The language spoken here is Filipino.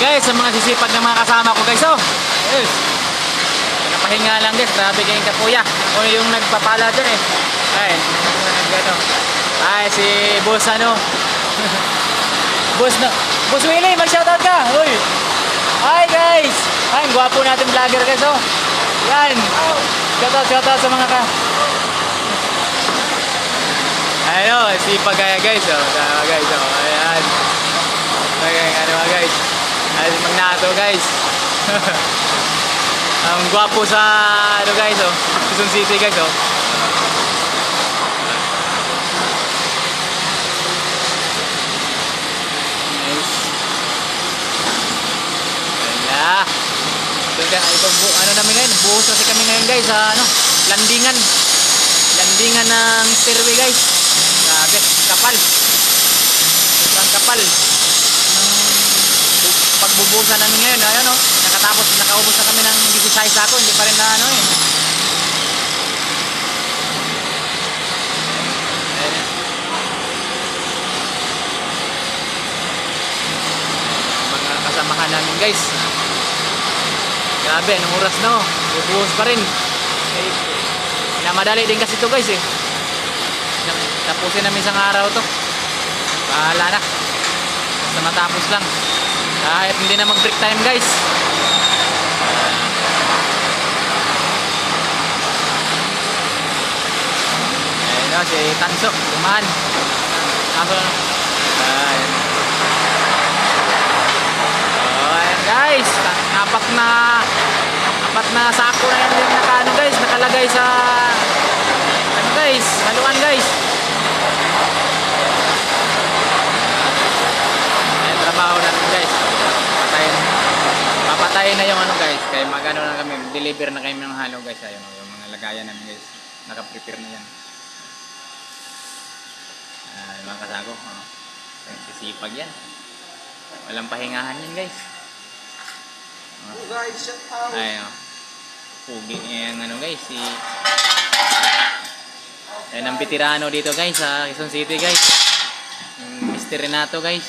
guys, sa mga sisipag ng mga kasama ko guys, oh. Yes. Napahinga lang guys, grabe kayong kapuya. Ako yung nagpapala dyan eh. Ay, nagano. Ay, si boss ano. Boss Willie, mag-shoutout ka. Uy. Hi guys. Ay, ang gwapo natin vlogger guys, oh. Yan. Shoutout sa mga ka. Ano, sipag kaya guys, oh. Tama guys, oh. Ayan. Okay, ano mga guys. Ay, magnato guys. Ang gwapo sa ano guys, oh. Quezon City guys, oh. Nice. Wala. Ito, ano namin ngayon, buhos kasi kami ngayon guys sa ano, landingan ng stairway guys. Grabe, kapal. Sobrang kapal ng pagbubuhusan namin ngayon. Ayan o, nakaubos na kami ng 16 sako, hindi pa rin na ano eh. Ayan. Mga kasamahan namin guys. Grabe, anong oras na oh. Bubuhos pa rin. Eh, namadali din kasi ito guys eh. Tapusin namin isang araw to. Bahala na. Basta matapos lang. Kahit hindi na mag-break time guys. Ayun o, si Tanso. Tumahan. Tanso na. Ayun. Oh, ayan guys. Apat na sako na yan yung nakalagay sa ano guys, haluan guys. Ayan, trabaho natin guys. Papatayin na yung ano guys. Kaya magano na kami, deliver na kami ng halo guys. Ayun, yung mga lagayan namin guys. Naka-prepare na yan. Yung mga kasago. Sisipag yan. Walang pahingahan yan guys. Oh guys, shut out. Ayun. Pugi yung ano guys, si ang veterano dito guys sa Quezon City guys. Mr. Renato guys.